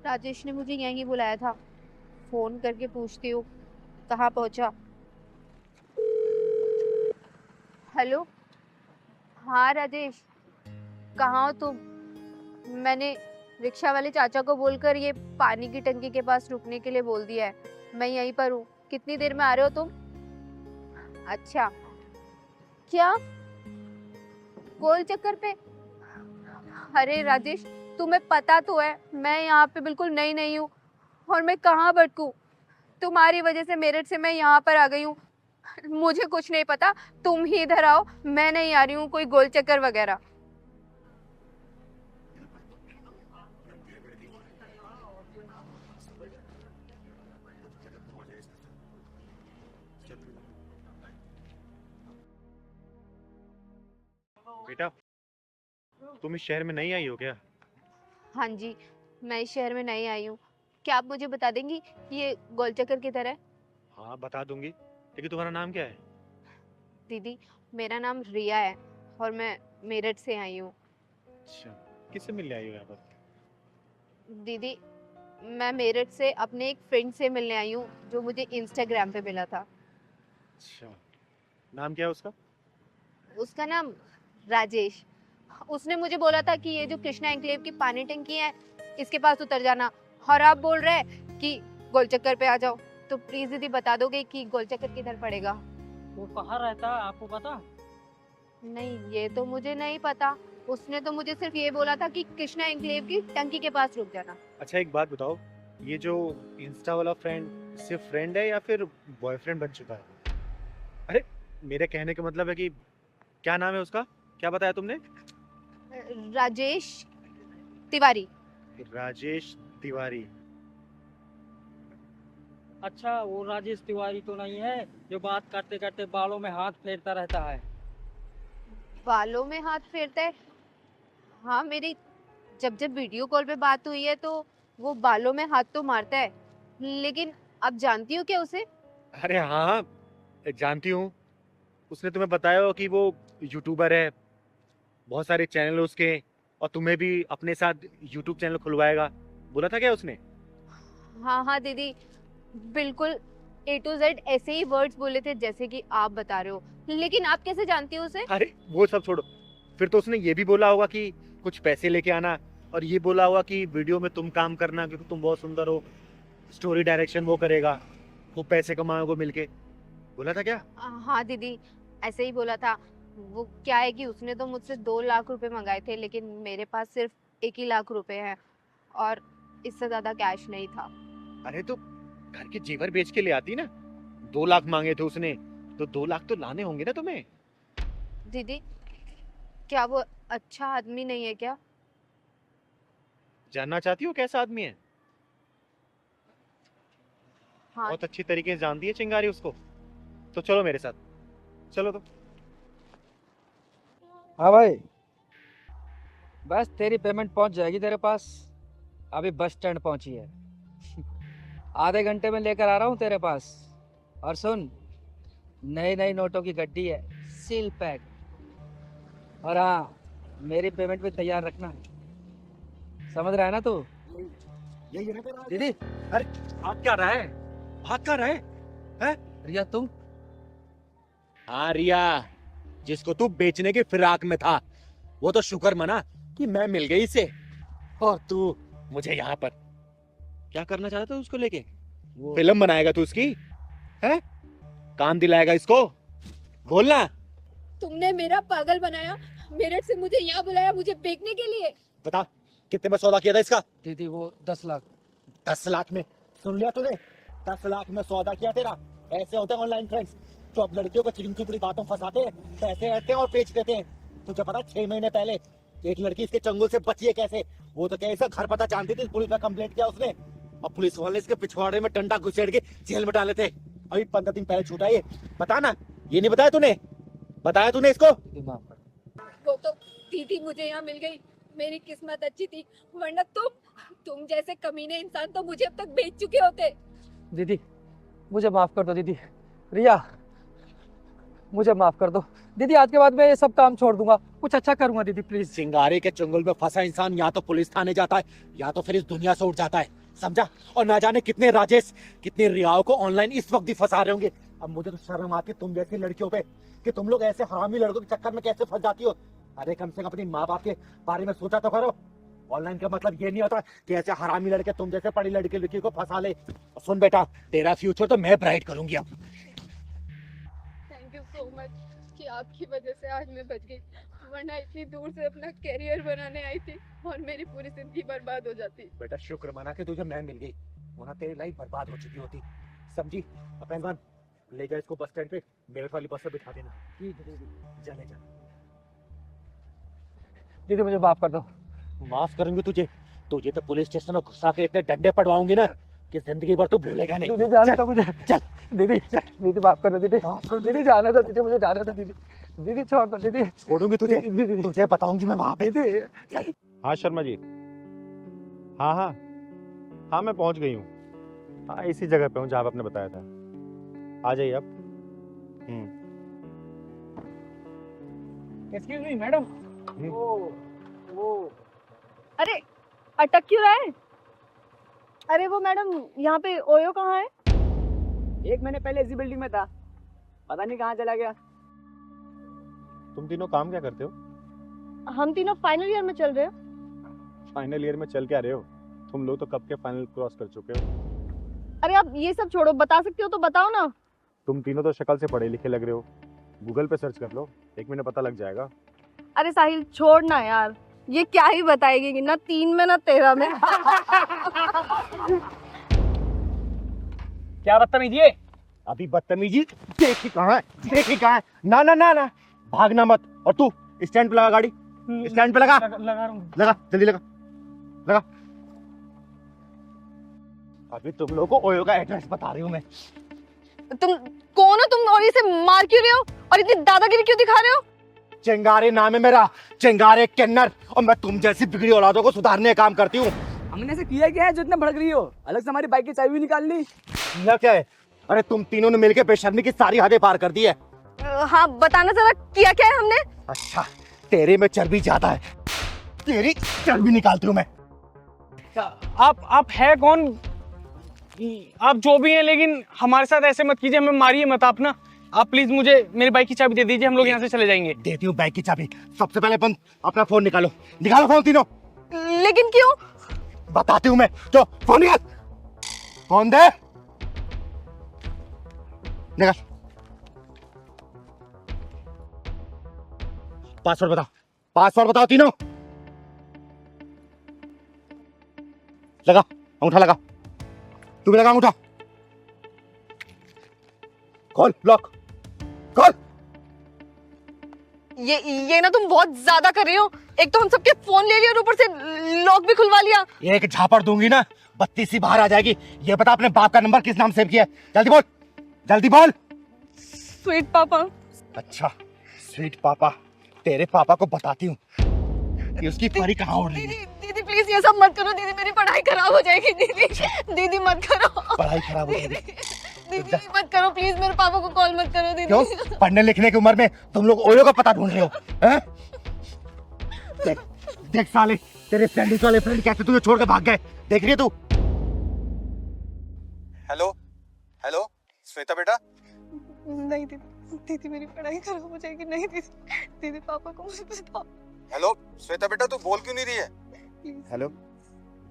राजेश ने मुझे यहीं बुलाया था, फोन करके पूछती हूँ कहाँ पहुँचा। हेलो, हाँ राजेश, कहाँ हो तुम? मैंने रिक्शा वाले चाचा को बोलकर ये पानी की टंकी के पास रुकने के लिए बोल दिया है। मैं यहीं पर हूँ, कितनी देर में आ रहे हो तुम? अच्छा, क्या गोल चक्कर पे? अरे राजेश, तुम्हें पता तो है मैं यहाँ पे बिल्कुल नई नहीं हूँ, और मैं कहाँ भटकूं? तुम्हारी वजह से मेरठ से मैं यहाँ पर आ गई हूँ। मुझे कुछ नहीं पता, तुम ही इधर आओ, मैं नहीं आ रही हूँ कोई गोल चक्कर वगैरह। बेटा, तुम इस शहर में नहीं आई हो क्या? हाँ जी, मैं इस शहर में नई आई हूँ। क्या आप मुझे बता देंगी ये गोल चक्कर किधर है? हाँ बता दूंगी, लेकिन तुम्हारा नाम क्या है? दीदी, मेरा नाम रिया है और मैं मेरठ से आई हूँ। अच्छा, किससे मिलने आई हो यहाँ पर? दीदी, मैं मेरठ से अपने एक फ्रेंड से मिलने आई हूँ जो मुझे इंस्टाग्राम पे मिला था। अच्छा, नाम क्या है उसका? उसका नाम राजेश। उसने मुझे बोला था कि ये जो कृष्णा एन्क्लेव की पानी टंकी है इसके पास उतर जाना, और आप बोल रहे हैं कि गोल चक्कर पे आ जाओ। तो प्लीज दीदी बता दोगे कि गोल चक्कर किधर पड़ेगा? वो कहाँ रहता है आपको पता? नहीं, ये तो मुझे नहीं पता। उसने तो मुझे सिर्फ ये बोला था कि कृष्णा एन्क्लेव की टंकी के पास रुक जाना। अच्छा एक बात बताओ, ये जो इंस्टा वाला फ्रेंड सिर्फ फ्रेंड है या फिर बॉयफ्रेंड बन चुका है? अरे मेरे कहने का मतलब है कि क्या नाम है उसका, क्या बताया तुमने? राजेश तिवारी। राजेश तिवारी। अच्छा, वो राजेश तिवारी तो नहीं है जो बात करते करते बालों में हाथ फेरता रहता है? बालों में हाथ फेरता है? हाँ, मेरी जब जब वीडियो कॉल पे बात हुई है तो वो बालों में हाथ तो मारता है, लेकिन आप जानती हो क्या उसे? अरे हाँ, जानती हूँ। उसने तुम्हें बताया हो कि वो यूट्यूबर है, बहुत सारे चैनल उसके, और तुम्हें भी अपने साथ यूट्यूब चैनल खुलवाएगा, बोला था क्या उसने? हाँ हाँ दीदी, बिल्कुल A to Z ऐसे ही वर्ड्स बोले थे जैसे कि आप बता रहे हो। लेकिन आप कैसे जानती हो उसे? अरे वो सब छोड़ो, फिर तो उसने ये भी बोला होगा कि कुछ पैसे लेके आना, और ये बोला होगा कि वीडियो में तुम काम करना क्योंकि तुम बहुत सुंदर हो, स्टोरी डायरेक्शन वो करेगा, वो पैसे कमाओगे मिलके, बोला था क्या? हाँ दीदी, ऐसे ही बोला था। वो क्या है कि उसने तो मुझसे 2 लाख रुपए मंगाए थे, लेकिन मेरे पास सिर्फ 1 ही लाख रुपए हैं और इससे ज्यादा कैश नहीं था। अरे तो घर के जेवर बेच के ले आती ना, 2 लाख मांगे थे उसने, तो 2 लाख तो लाने होंगे ना तुम्हें। दीदी, क्या वो अच्छा आदमी नहीं है क्या? जानना चाहती हो कैसा आदमी है? हाँ। बहुत अच्छी तरीके से जानती है चिंगारी उसको, तो चलो मेरे साथ, चलो तो। हाँ भाई, बस तेरी पेमेंट पहुंच जाएगी तेरे पास, अभी बस स्टैंड पहुंची है। आधे घंटे में लेकर आ रहा हूँ तेरे पास। और सुन, नई नई नोटों की गड्डी है, सील पैक। और हाँ, मेरी पेमेंट भी तैयार रखना, समझ रहा है ना तू? यही है ना तेरा? दीदी, अरे हाथ क्या रहा है, हाथ क्या रहा है? हैं? रिया तुम? हाँ रिया, जिसको तू बेचने की फिराक में था, वो तो शुक्र मना कि मैं मिल गई इसे, और तू मुझे यहाँ पर। क्या करना चाहता था उसको लेके? फिल्म बनाएगा तू उसकी? है? काम दिलाएगा इसको? बोलना। तुमने मेरा पागल बनाया, मेरठ से मुझे यहाँ बुलाया मुझे बेचने के लिए। बता कितने में सौदा किया था इसका? दीदी वो 10 लाख। 10 लाख में? सुन लिया तूने? 10 लाख में सौदा किया तेरा? ऐसे होते हैं ऑनलाइन फ्रेंड्स, तो अब लड़कियों को चिकन चुपड़ी बातों फंसाते हैं, पैसे रहते हैं और बेच देते हैं। तुझे पता 6 महीने पहले एक लड़की इसके चंगुल से बची है कैसे? वो तो क्या इसका घर पता जानती थी, पुलिस में कंप्लेंट किया उसने, और पुलिस वाले इसके पिछवाड़े में डंडा घुसेड़ के जेल में डाले थे। अभी 15 दिन पहले छूटा ये। बता ना, ये नहीं बताया तूने? बताया तूने इसको? वो तो दीदी मुझे यहाँ मिल गई, मेरी किस्मत अच्छी थी, वरना तुम जैसे कमीने इंसान तो मुझे अब तक बेच चुके होते। दीदी मुझे माफ कर दो दीदी, रिया, मुझे माफ कर दो दीदी, आज के बाद मैं ये सब काम छोड़ दूंगा, कुछ अच्छा करूंगा दीदी प्लीज। चिंगारी के चंगुल में फंसा इंसान या तो पुलिस थाने जाता है या तो फिर इस दुनिया से उठ जाता है, समझा? और ना जाने कितने राजेश, कितने रियाओं को ऑनलाइन इस वक्त भी फंसा रहे होंगे। अब मुझे तो शर्म आती है तुम जैसी लड़कियों पे कि तुम लोग ऐसे हरामी लड़कों के चक्कर में कैसे फंस जाती हो। अरे कम से कम अपनी माँ बाप के बारे में सोचा तो करो। ऑनलाइन का मतलब ये नहीं होता कि ऐसे हरामी लड़के तुम जैसे पढ़ी लड़की को फंसा ले। सुन बेटा, तेरा फ्यूचर तो मैं ब्राइट करूंगी अब। थैंक यू सो मच कि आपकी वजह से आज मैं बच गई, वरना इतनी दूर से अपना कैरियर बनाने आई थी और मेरी पूरी जिंदगी बर्बाद हो जाती। बेटा शुक्र मना के तुझे मैं मिल गई, वरना तेरी लाइफ बर्बाद हो चुकी होती, समझी? अब पहलवान ले जा इसको बस स्टैंड पे, मेरे वाली बस पे बिठा देना। जा ले जा। दीदी मुझे माफ कर दो। माफ करूंगी तुझे? तुझे तो पुलिस स्टेशन में घुसा के इतने डंडे पड़वाऊंगी ना कि जिंदगी भर तू भूलेगा नहीं। दीदी जाने दो मुझे, चल दीदी दीदी माफ कर दो दीदी, दीदी जाने दो दीदी, मुझे जाने दो दीदी, दीदी छोड़ दो दीदी, छोड़ूंगी तुझे, तुझे बताऊंगी मैं वहां पे। हाँ शर्मा जी, हाँ हाँ हाँ मैं पहुंच गई हूँ। हाँ इसी जगह पे हूँ जहाँ आपने बताया था, आ जाइए आप। Excuse me madam. अरे अटक क्यों रहा है? अरे वो मैडम, यहाँ पे ओयो कहाँ है? 1 महीने पहले इसी बिल्डिंग में था, पता नहीं कहाँ चला गया। तुम तीनों काम क्या करते हो? हम तीनों फाइनल ईयर में चल रहे हैं। फाइनल ईयर में चल क्या रहे हो? तुम लोग तो कब के फाइनल क्रॉस कर चुके हो। अरे आप ये सब छोड़ो, बता सकते हो तो बताओ ना। तुम तीनों तो शक्ल से पढ़े लिखे लग रहे हो, गूगल पे सर्च कर लो, 1 महीने पता लग जाएगा। अरे साहिल छोड़ ना यार, ये क्या ही बताएगी, ना 3 में ना 13 में। क्या बदतमीजी है? अभी बदतमीजी देखी कहाँ है, देखी कहाँ है? ना ना ना ना, भागना मत। और तू स्टैंड पे लगा गाड़ी, स्टैंड पे लगा, लगा रहा हूँ। लगा जल्दी लगा, लगा। अभी तुम लोगों को ओयो का एड्रेस बता रही हूँ मैं। तुम कौन हो तुम, और इसे मार क्यों रहे हो और इतनी दादागिरी क्यों दिखा रहे हो? चिंगारी नाम है मेरा, चिंगारे किन्नर, और मैं तुम जैसी बिगड़ी औलादों को सुधारने का काम करती हूँ। हमने से किया क्या है जो इतना भड़क रही हो? अलग से हमारी बाइक की चाबी भी निकाल ली। यह क्या है? अरे तुम तीनों ने मिलकर बेशर्मी की सारी हदें पार कर दी है। हाँ बताना जरा, किया क्या है हमने? अच्छा, तेरे में चर्बी ज्यादा है, तेरी चर्बी निकालती हूँ मैं। आप है कौन? आप जो भी हैं, लेकिन हमारे साथ ऐसे मत कीजिए, हमें मारिए मत आप ना। आप प्लीज मुझे मेरी बाइक की चाबी दे दीजिए, हम लोग यहाँ से चले जाएंगे। देती हूँ बाइक की चाबी। सबसे पहले अपन अपना फोन निकालो, निकालो फोन तीनों। लेकिन क्यों? बताती हूँ मैं, जो फोन निकाल, फोन दे, निकाल। पासवर्ड बताओ, पासवर्ड बताओ तीनों। लगा अंगूठा, लगा तू भी लगा अंगूठा। खोल लॉक, खोल। ये ना तुम बहुत ज्यादा कर रहे हो, एक तो हम सबके फोन ले लिया और ऊपर से लॉक भी खुलवा लिया। एक झापड़ दूंगी ना, बत्ती सी बाहर आ जाएगी। ये बता अपने बाप का नंबर किस नाम सेव किया है? जल्दी बोल, जल्दी बोल। स्वीट पापा। अच्छा स्वीट पापा, तेरे पापा को बताती हूँ कि उसकी परी कहाँ उड़ रही है। दीदी प्लीज ये सब मत करो, दीदी मेरी पढ़ाई खराब हो जाएगी। दीदी दीदी मत करो, पढ़ाई खराब हो जाएगी। दीदी मत करो प्लीज, मेरे पापा को कॉल मत करो दीदी। क्यों? पढ़ने लिखने की उम्र में तुम लोग ओयो का पता ढूंढ रहे हो, हैं? देख देख साले, तेरे सैंडविच वाले फ्रेंड कैसे तुझे छोड़ के भाग गए, देख रही है तू? हेलो हेलो श्वेता बेटा, नहीं दीदी, दीदी मेरी पढ़ाई खराब हो जाएगी। नहीं दीदी, दीदी पापा को मुझे बताओ। हेलो श्वेता बेटा, तू बोल क्यों नहीं रही है? हेलो,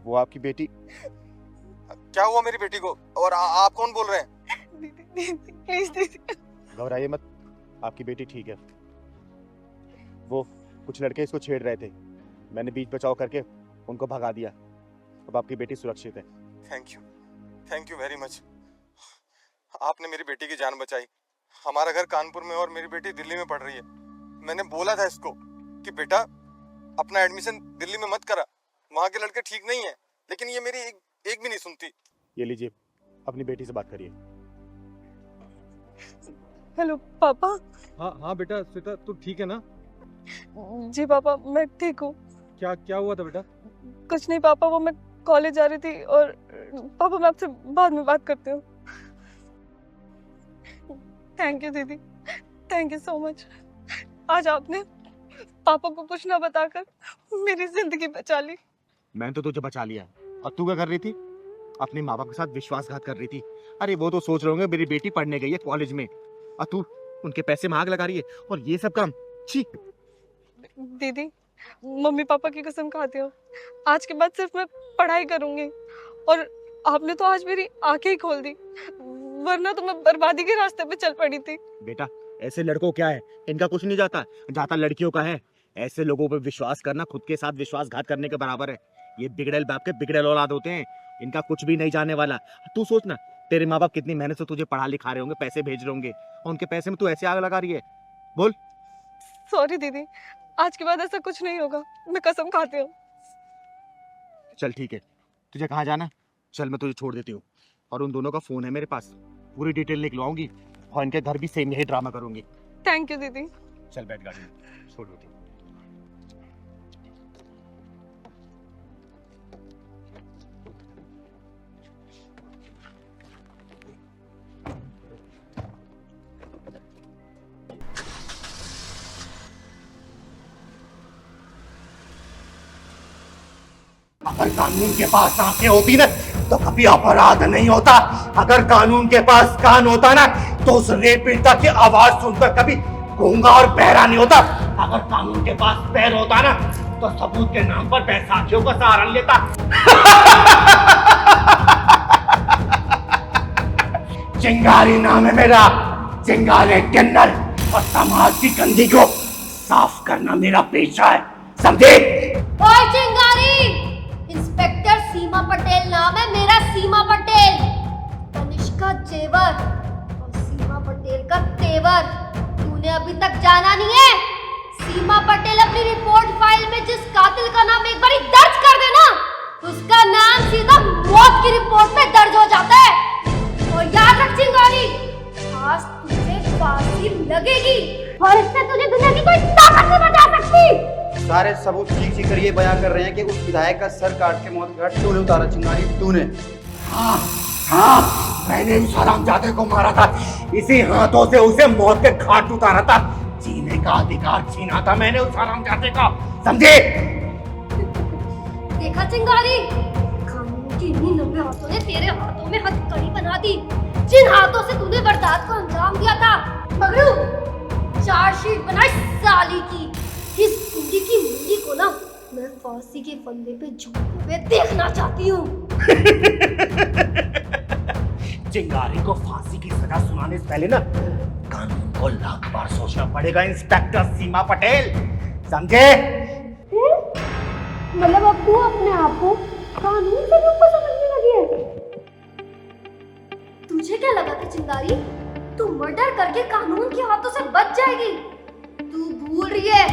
वो आपकी बेटी? क्या हुआ मेरी बेटी को? और आप कौन बोल रहे हैं? दीदी दीदी प्लीज दीदी। घबराइए मत, आपकी बेटी ठीक है। वो कुछ लड़के इसको छेड़ रहे थे, मैंने बीच बचाव करके उनको भगा दिया। अब आपकी बेटी सुरक्षित है। Thank you very much. आपने मेरी बेटी की जान बचाई। हमारा घर कानपुर में और मेरी बेटी दिल्ली में पढ़ रही है। मैंने बोला था इसको कि बेटा अपना एडमिशन दिल्ली में मत करा, वहाँ के लड़के ठीक नहीं है, लेकिन ये मेरी एक भी नहीं सुनती। ये लीजिए, अपनी बेटी से बात करिए। हेलो पापा। हाँ बेटा, श्वेता तू ठीक है ना? जी पापा मैं ठीक हूँ। क्या हुआ था बेटा? कुछ नहीं पापा, वो मैं कॉलेज जा रही थी और पापा मैं आपसे बाद में बात करती हूँ। थैंक यू दीदी, थैंक यू सो मच। आज आपने पापा को कुछ ना बताकर मेरी जिंदगी बचा ली। मैंने तो तुझे बचा लिया, और तू क्या कर रही थी? अपने माँ बाप के साथ विश्वासघात कर रही थी। अरे वो तो सोच रहे होंगे मेरी बेटी पढ़ने गई है कॉलेज में, और तू उनके पैसे में आग लगा रही है, और ये सब काम छी। दीदी, मम्मी पापा की कसम खाती हूँ, आज के बाद सिर्फ मैं पढ़ाई करूंगी। और आपने तो आज मेरी आंखें ही खोल दी, वरना तो मैं बर्बादी के रास्ते पे चल पड़ी थी। बेटा ऐसे लड़कों क्या है, इनका कुछ नहीं जाता, जाता लड़कियों का है। ऐसे लोगों पर विश्वास करना खुद के साथ विश्वासघात करने के बराबर है। ये बिगड़ेल बाप के बिगड़ेल औलाद होते हैं, इनका कुछ भी नहीं जाने वाला। तू सोचना, तेरे माँ बाप कितनी मेहनत से तुझे पढ़ा लिखा रहे होंगे, पैसे भेज रहे होंगे, और उनके पैसे में तू ऐसे आग लगा रही है। बोल। सॉरी दीदी, आज के बाद ऐसा कुछ नहीं होगा, मैं कसम खाती हूँ। चल ठीक है, तुझे कहाँ जाना? चल मैं तुझे छोड़ देती हूँ, और उन दोनों का फोन है मेरे पास, पूरी डिटेल निकलवाऊंगी, और इनके घर भी सेम यही ड्रामा करूंगी। थैंक यू दीदी। चल बैठ गाड़ी में, छोड़ देती हूँ। अगर कानून के पास आंखें होती ना तो कभी अपराध नहीं होता। अगर कानून के पास कान होता ना तो उस रेप पीड़िता की आवाज सुनकर कभी गूंगा और बहरा नहीं होता। अगर कानून के पास पैर होता ना तो सबूत के नाम पर बैसाखियों का सहारा लेता। चिंगारी नाम है मेरा, चिंगारे किन्नर, और समाज की गंदगी को साफ करना मेरा पेशा है, समझे? और चिंगारी, इंस्पेक्टर सीमा पटेल नाम है मेरा, सीमा पटेल। तनिष्का जेवर और सीमा पटेल का तेवर तूने अभी तक जाना नहीं है। सीमा पटेल अपनी रिपोर्ट फाइल में जिस कातिल का नाम एक बार दर्ज कर देना, उसका नाम सीधा मौत की रिपोर्ट में दर्ज हो जाता है। और याद रख चिंगारी, आज तुझे फांसी लगेगी, और इससे तुझे दुनिया की कोई ताकत नहीं बचा सकती। सारे सबूत चीख चीख कर ये बयां कर रहे हैं कि उस विधायक का सर काट के मौत के घाट तूने उतारा चिंगारी, तूने। हाँ हाँ, मैंने उस हरामजादे को मारा था, इसी हाथों से उसे मौत के घाट उतारा था। जीने का अधिकार छीना था मैंने उस हरामजादे का, समझे? देखा चिंगारी, कानून की इन्हीं लंबे हाथों ने तेरे हाथों में हथकड़ी बना दी, जिन हाथों से तूने वारदात को अंजाम दिया था। मगरू, चार्जशीट बनाई साली की, इस कुंडी की मुंडी को ना मैं फांसी के फंदे पे झूलते हुए देखना चाहती हूँ। चिंगारी को फांसी की सजा सुनाने से पहले ना कानून को लाख बार सोचना पड़ेगा, इंस्पेक्टर सीमा पटेल, समझे? मतलब अब तू अपने आप को कानून से ऊपर समझने लगी है? तुझे क्या लगा कि चिंगारी तू मर्डर करके कानून के हाथों से बच जाएगी? तू भूल रही है,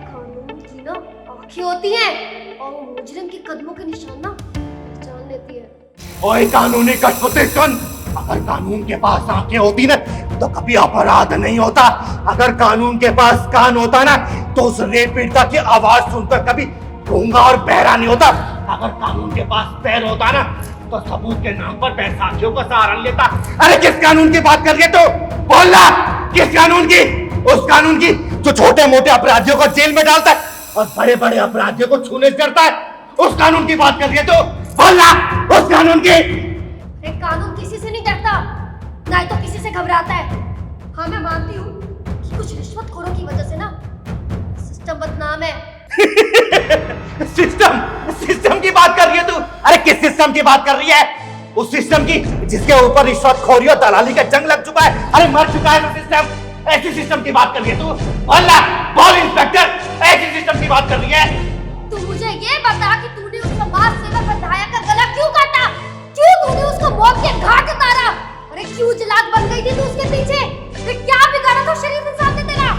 कानून की ना आंखें होती हैं, और वो मुजरिम के कदमों के निशान ना पहचान लेती है। ओए कानूनी कठपुतली सुन, अगर कानून के पास आंखें होती ना तो कभी अपराध नहीं होता। अगर कानून के पास कान होता ना तो उस रेप पीड़िता की आवाज सुनकर कभी गूंगा और बहरा नहीं होता। अगर कानून के पास पैर होता ना तो सबूत के नाम पर बैसाखियों का सहारा लेता। अरे किस कानून की बात कर रही है तू? बोलना, किस कानून की? उस कानून की जो छोटे मोटे अपराधियों को जेल में डालता है और बड़े बड़े अपराधियों को छूने से करता है, उस कानून की बात कर रही है तू? बोलना, उस कानून की। अरे कानून किसी से नहीं डरता, ना ही तो किसी से घबराता है। हाँ मैं मानती हूँ कि कुछ रिश्वतखोरों की वजह से ना सिस्टम बदनाम है। सिस्टम की बात कर रही है तू? अरे किस सिस्टम की बात कर रही है? उस सिस्टम की जिसके ऊपर रिश्वतखोरी और दलाली का जंग लग चुका है। अरे मर चुका है वो सिस्टम। ऐसी सिस्टम की बात कर रही है तू? बोल इंस्पेक्टर, ऐसी सिस्टम की बात कर रही है? तू मुझे ये बता कि तूने उस समाज सेवक विधायक का गला क्यों काटा? क्यों तूने उसको मौत के घाट उतारा? अरे क्यों जलाद बन गई थी तू उसके पीछे? फिर क्या बिगाड़ा था शरीफ इंसान ने तेरा?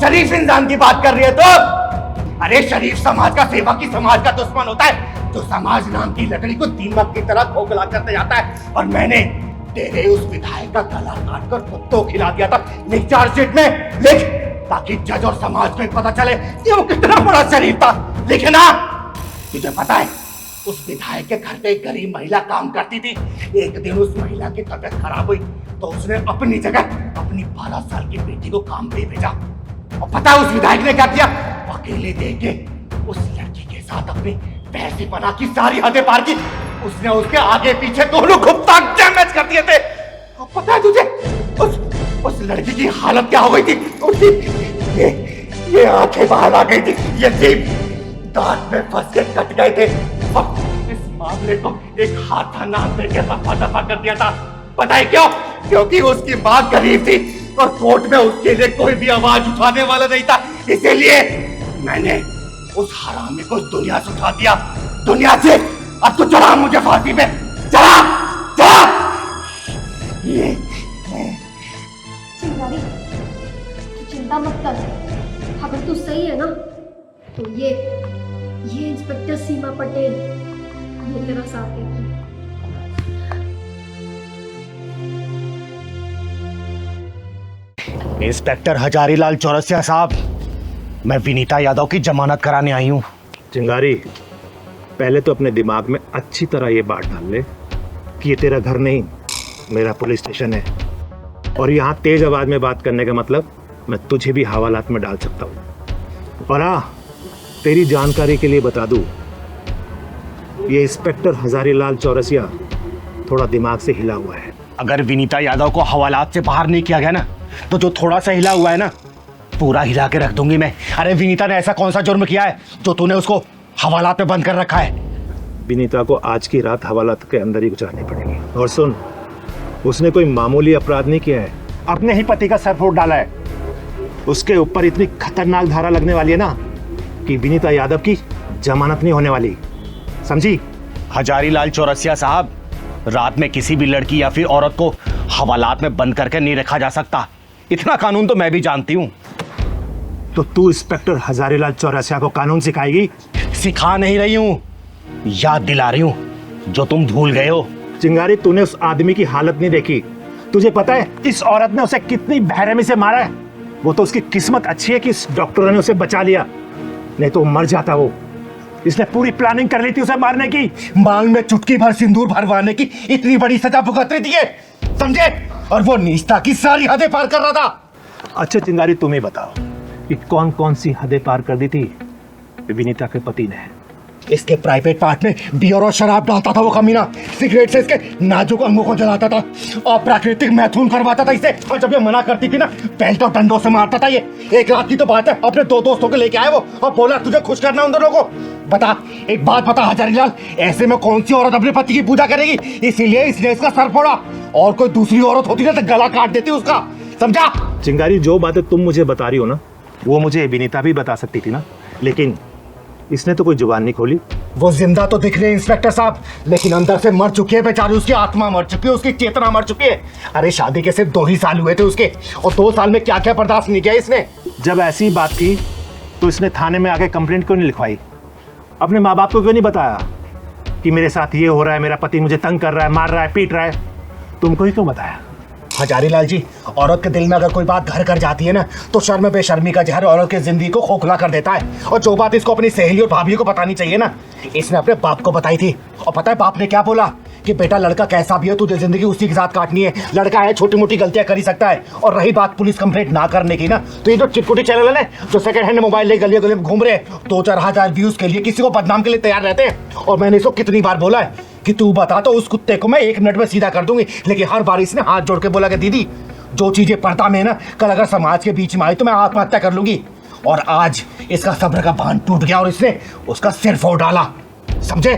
शरीफ इंसान की बात कर रही है तो? अरे शरीफ समाज का सेवक ही समाज का दुश्मन होता है, जो समाज नाम की लकड़ी को दीमक की तरह खोखला करते जाता है। और मैंने तेरे उस विधायक का गला काटकर कुत्तों को खिला दिया था। लिख चार्जशीट में लिख, ताकि जज और समाज को पता चले कि वो कितना बड़ा शरीफ था। लिखना। तुझे पता है उस विधायक के घर पे एक गरीब महिला काम करती थी। एक दिन उस महिला की तबीयत खराब हुई तो उसने अपनी जगह अपनी 12 साल की बेटी को काम पे भेजा। और पता है उस विधायक ने क्या किया? अकेले देख के उस लड़की के साथ अपने पैसे बना की सारी हदें पार की। उसने उसके आगे पीछे दोनों घुमता डैमेज कर दिए थे। अब पता है तुझे उस लड़की की हालत क्या हो गई थी? उसकी ये आंखें बाहर आ गई थी, ये जीभ दांत में फंस के कट गए थे। और इस मामले को एक हाथा नाम देके रफा दफा कर दिया था। पता है क्यों? क्योंकि उसकी मां गरीब थी और कोर्ट में उसके लिए कोई भी आवाज उठाने वाला नहीं था। इसीलिए मैंने उस हरामी को दुनिया से उठा दिया, दुनिया से। अब तो चढ़ा मुझे फांसी पे, चढ़ा चढ़ा। ये चिंगारी, तू चिंता मत कर। अगर तू सही है ना तो ये इंस्पेक्टर सीमा पटेल ये तेरा साथ देगी। इंस्पेक्टर हजारीलाल चौरसिया साहब, मैं विनीता यादव की जमानत कराने आई हूँ। चिंगारी, पहले तो अपने दिमाग में अच्छी तरह ये बात डाल ले कि ये तेरा घर नहीं, मेरा पुलिस स्टेशन है। और यहाँ तेज आवाज में बात करने का मतलब मैं तुझे भी हवालात में डाल सकता हूँ। और हाँ, तेरी जानकारी के लिए बता दूँ, ये इंस्पेक्टर हजारीलाल चौरसिया थोड़ा दिमाग से हिला हुआ है। अगर विनीता यादव को हवालात से बाहर नहीं किया गया ना, तो जो थोड़ा सा हिला हुआ है ना, पूरा हिला के रख दूंगी मैं। अरे विनीता ने ऐसा कौन सा जुर्म किया है जो तूने उसको हवालात में बंद कर रखा है? विनीता को आज की रात हवालात के अंदर ही गुजारनी पड़ेगी। और सुन, उसने कोई मामूली अपराध नहीं किया है, अपने ही पति का सर फोड़ डाला है। उसके ऊपर इतनी खतरनाक धारा लगने वाली है ना कि विनीता यादव की जमानत नहीं होने वाली, समझी? हजारीलाल चौरसिया साहब, रात में किसी भी लड़की या फिर औरत को हवालात में बंद करके नहीं रखा जा सकता। इतना कानून तो मैं भी जानती हूँ। तो तू इंस्पेक्टर हजारीलाल चौरसिया को कानून सिखाएगी? सिखा नहीं रही हूँ, याद दिला रही हूँ जो तुम भूल गए हो। चिंगारी, तूने उस आदमी की हालत नहीं देखी। तुझे पता है इस औरत ने उसे कितनी बेरहमी से मारा है? वो तो उसकी किस्मत अच्छी है कि इस डॉक्टर ने उसे बचा लिया, नहीं तो मर जाता वो। इसने पूरी प्लानिंग कर ली थी उसे मारने की। मांग में चुटकी भर सिंदूर भरवाने की इतनी बड़ी सजा भुगत रही थी, समझे? और वो नीचता की सारी हदें पार कर रहा था। अच्छा चिंगारी, तुम ही बताओ कि कौन कौन सी हदें पार कर दी थी विनीता के पति ने? इसके प्राइवेट पार्ट में बियर और शराब डालता था वो कमीना। सिगरेट से इसके नाजुक अंगों को जलाता था और प्राकृतिक मैथुन करवाता था इसे। और जब ये मना करती थी ना, बेल्ट और डंडों से मारता था ये। एक रात की तो बात है, अपने 2 दोस्तों को लेके आया वो और बोला तुझे खुश करना उन दोनों को। बता, एक बात बता हजारीलाल, ऐसे में कौन सी औरत अपने पति की पूजा करेगी? इसीलिए इसने इसका सर फोड़ा। और कोई दूसरी औरत होती ना तो गला काट देती उसका, समझा? चिंगारी, जो बातें तुम मुझे बता रही हो ना, वो मुझे विनीता भी बता सकती थी ना, लेकिन इसने तो कोई जुबान नहीं खोली। वो जिंदा तो दिख रही है इंस्पेक्टर साहब, लेकिन अंदर से मर चुकी है बेचारी। उसकी आत्मा मर चुकी है, उसकी चेतना मर चुकी है। अरे शादी के सिर्फ 2 ही साल हुए थे उसके, और 2 साल में क्या क्या बर्दाश्त नहीं किया इसने। जब ऐसी बात थी तो इसने थाने में आके कंप्लेंट क्यों नहीं लिखवाई? अपने माँ बाप को क्यों नहीं बताया कि मेरे साथ ये हो रहा है, मेरा पति मुझे तंग कर रहा है, मार रहा है, पीट रहा है? तुमको ही क्यों बताया? हजारीलाल जी, औरत के दिल में अगर कोई बात घर कर जाती है ना, तो शर्म बेशर्मी का जहर औरत की जिंदगी को खोखला कर देता है। और जो बात इसको अपनी सहेली और भाभी को बतानी चाहिए ना, इसने अपने बाप को बताई थी। और पता है बाप ने क्या बोला? कि बेटा, लड़का कैसा भी हो, तुझे जिंदगी उसी के साथ काटनी है। लड़का है, छोटी मोटी गलतियां कर ही सकता है। और रही बात पुलिस कंप्लेंट ना करने की ना, तो ये जो चिटकुटी चैनल है जो सेकंड हैंड मोबाइल ले गलियों गलियों में घूम रहे हैं, 2-4 हजार व्यूज के लिए किसी को बदनाम के लिए तैयार रहते हैं। और मैंने इसको कितनी बार बोला है कि तू बता तो उस कुत्ते को मैं 1 मिनट में सीधा कर दूंगी, लेकिन हर बार इसने हाथ जोड़ के बोला कि दीदी, जो चीजें पर्दा में है ना, कल अगर समाज के बीच में आई तो मैं आत्महत्या कर लूंगी। और आज इसका सब्र का बांध टूट गया और इसने उसका सिर फोड़ डाला, समझे?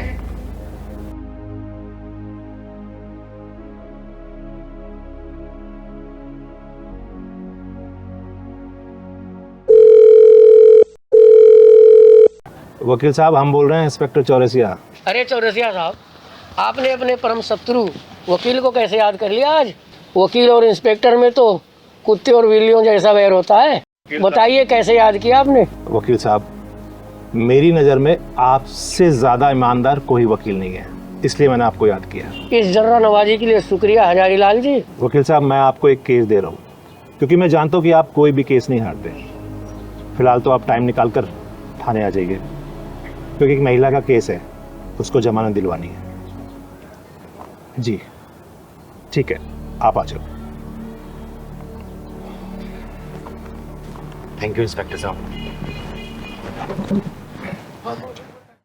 वकील साहब, हम बोल रहे हैं इंस्पेक्टर चौरसिया। अरे चौरसिया साहब, आपने अपने परम शत्रु वकील को कैसे याद कर लिया आज? वकील और इंस्पेक्टर में तो कुत्ते और बिल्लियों जैसा वैर होता है। बताइए कैसे याद किया आपने? वकील साहब, मेरी नज़र में आपसे ज़्यादा ईमानदार कोई वकील नहीं है, इसलिए मैंने आपको याद किया। इस जर्रा नवाजी के लिए शुक्रिया हजारीलाल जी। वकील साहब, मैं आपको एक केस दे रहा हूँ, क्योंकि मैं जानता हूँ कि आप कोई भी केस नहीं हारते। फिलहाल तो आप टाइम निकाल कर थाने आ जाइए, क्योंकि एक महिला का केस है उसको जमानत दिलवानी है। जी ठीक है, आप आ जाओ। थैंक यू इंस्पेक्टर साहब।